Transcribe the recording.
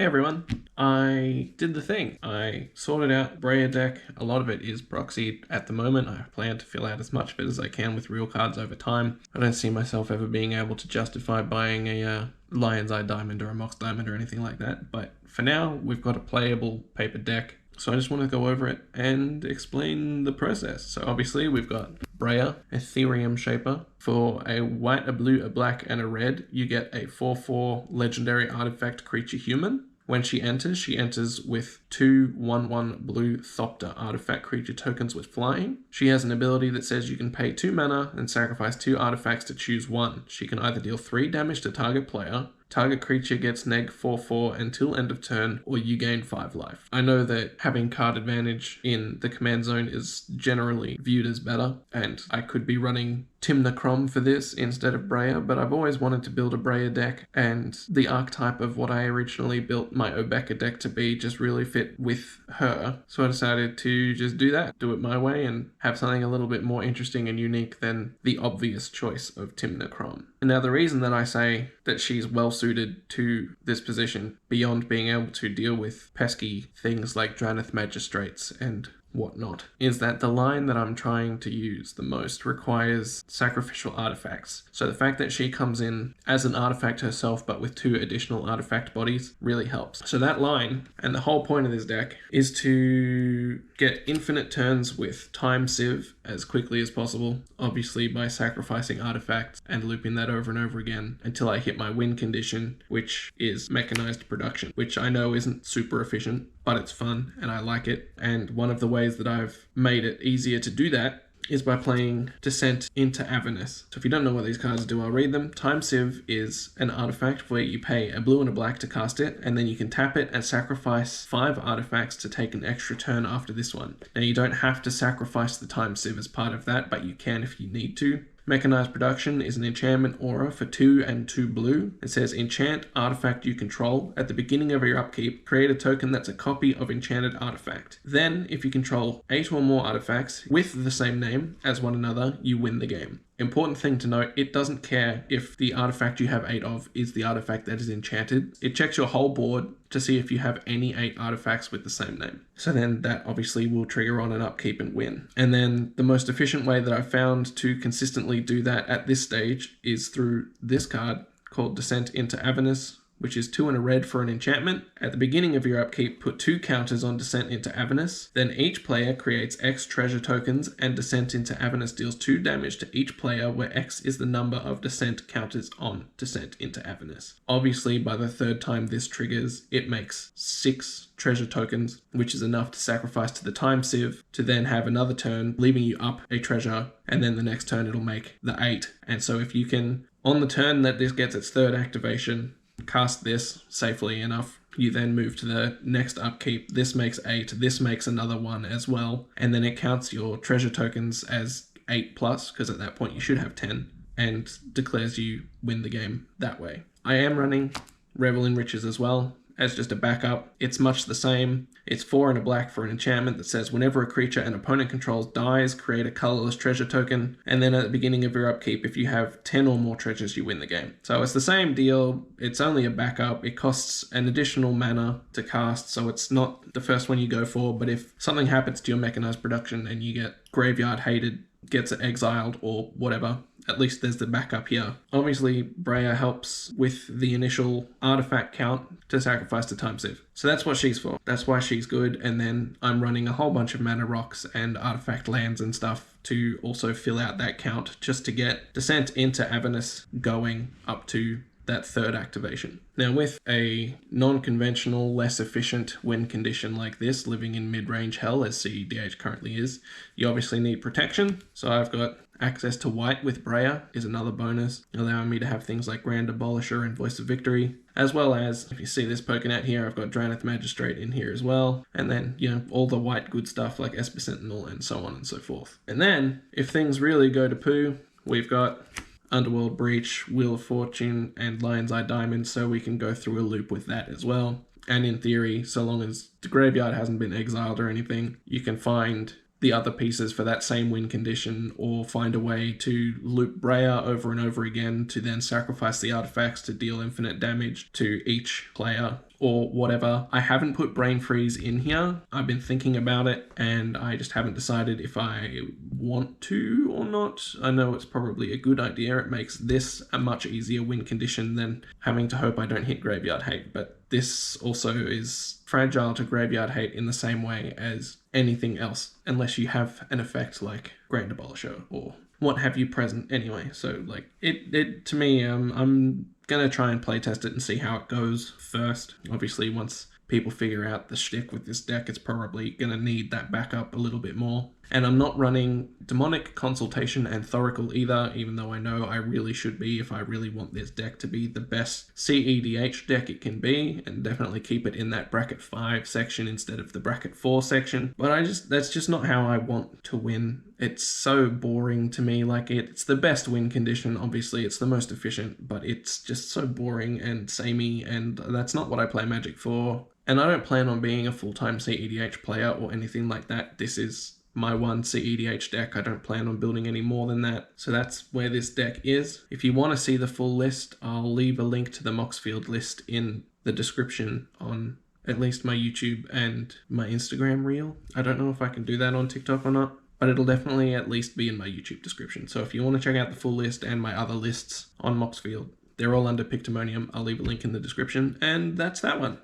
Hey everyone, I did the thing. I sorted out Breya deck. A lot of it is proxied at the moment. I plan to fill out as much of it as I can with real cards over time. I don't see myself ever being able to justify buying a Lion's Eye Diamond or a Mox Diamond or anything like that. But for now, we've got a playable paper deck. So I just want to go over it and explain the process. So obviously we've got Breya, Etherium Shaper. For a white, a blue, a black, and a red, you get a 4/4 legendary artifact creature human. When she enters with 2 1/1 blue Thopter artifact creature tokens with flying. She has an ability that says you can pay 2 mana and sacrifice 2 artifacts to choose one. She can either deal 3 damage to target player, target creature gets neg 4/4 until end of turn, or you gain 5 life. I know that having card advantage in the command zone is generally viewed as better, and I could be running Timnacrom for this instead of Breya, but I've always wanted to build a Breya deck, and the archetype of what I originally built my Obeka deck to be just really fit with her. So I decided to just do that, do it my way, and have something a little bit more interesting and unique than the obvious choice of Timnacrom. And now the reason that I say that she's well suited to this position, beyond being able to deal with pesky things like Draneth Magistrates and whatnot, is that the line that I'm trying to use the most requires sacrificial artifacts. So the fact that she comes in as an artifact herself but with 2 additional artifact bodies really helps. So that line, and the whole point of this deck, is to get infinite turns with Time Sieve as quickly as possible, obviously by sacrificing artifacts and looping that over and over again until I hit my win condition, which is mechanized production, which I know isn't super efficient, but it's fun and I like it. And one of the ways that I've made it easier to do that is by playing Descent into Avernus. So if you don't know what these cards do, I'll read them. Time Sieve is an artifact where you pay a blue and a black to cast it, and then you can tap it and sacrifice 5 artifacts to take an extra turn after this one. Now you don't have to sacrifice the Time Sieve as part of that, but you can if you need to. Mechanized Production is an enchantment aura for 2 and 2 blue. It says enchant artifact you control. At the beginning of your upkeep, create a token that's a copy of enchanted artifact. Then, if you control 8 or more artifacts with the same name as one another, you win the game. Important thing to note, it doesn't care if the artifact you have 8 of is the artifact that is enchanted. It checks your whole board to see if you have any 8 artifacts with the same name. So then that obviously will trigger on an upkeep and win. And then the most efficient way that I've found to consistently do that at this stage is through this card called Descent into Avernus, which is 2 and a red for an enchantment. At the beginning of your upkeep, put 2 counters on Descent into Avernus. Then each player creates X treasure tokens, and Descent into Avernus deals 2 damage to each player, where X is the number of Descent counters on Descent into Avernus. Obviously, by the 3rd time this triggers, it makes 6 treasure tokens, which is enough to sacrifice to the Time Sieve to then have another turn, leaving you up a treasure, and then the next turn it'll make the 8. And so if you can, on the turn that this gets its 3rd activation, cast this safely enough, you then move to the next upkeep. This makes 8, this makes another 1 as well, and then it counts your treasure tokens as 8 plus, because at that point you should have 10, and declares you win the game that way. I am running Revel in Riches as well as just a backup. It's much the same. It's 4 and a black for an enchantment that says whenever a creature an opponent controls dies, create a colorless treasure token, and then at the beginning of your upkeep, if you have 10 or more treasures, you win the game. So it's the same deal. It's only a backup. It costs an additional mana to cast, so it's not the first one you go for, but if something happens to your mechanized production and you get graveyard hated, gets exiled or whatever, at least there's the backup here. Obviously, Breya helps with the initial artifact count to sacrifice to Time Sieve. So that's what she's for. That's why she's good. And then I'm running a whole bunch of mana rocks and artifact lands and stuff to also fill out that count, just to get Descent into Avernus going up to that 3rd activation. Now with a non-conventional, less efficient win condition like this, living in mid-range hell as cEDH currently is, you obviously need protection. So I've got access to white with Breya is another bonus, allowing me to have things like Grand Abolisher and Voice of Victory, as well as, if you see this poking out here, I've got Draneth Magistrate in here as well, and then, you know, all the white good stuff like Esper Sentinel and so on and so forth. And then, if things really go to poo, we've got Underworld Breach, Wheel of Fortune, and Lion's Eye Diamond, so we can go through a loop with that as well. And in theory, so long as the graveyard hasn't been exiled or anything, you can find the other pieces for that same win condition, or find a way to loop Breya over and over again to then sacrifice the artifacts to deal infinite damage to each player or whatever. I haven't put Brain Freeze in here. I've been thinking about it and I just haven't decided if I want to or not. I know it's probably a good idea. It makes this a much easier win condition than having to hope I don't hit Graveyard Hate, but this also is fragile to Graveyard Hate in the same way as anything else, unless you have an effect like Grand Abolisher or what have you present anyway. So like it to me, I'm gonna try and playtest it and see how it goes first. Obviously, once people figure out the shtick with this deck, it's probably gonna need that backup a little bit more. And I'm not running Demonic, Consultation, and Thoracle either, even though I know I really should be if I really want this deck to be the best cEDH deck it can be, and definitely keep it in that bracket 5 section instead of the bracket 4 section. But that's just not how I want to win. It's so boring to me. Like, it's the best win condition, obviously, it's the most efficient, but it's just so boring and samey, and that's not what I play Magic for. And I don't plan on being a full-time cEDH player or anything like that. This is my one cEDH deck. I don't plan on building any more than that. So that's where this deck is. If you want to see the full list, I'll leave a link to the Moxfield list in the description on at least my YouTube and my Instagram reel. I don't know if I can do that on TikTok or not, but it'll definitely at least be in my YouTube description. So if you want to check out the full list and my other lists on Moxfield, they're all under Pictomonium. I'll leave a link in the description, and that's that one.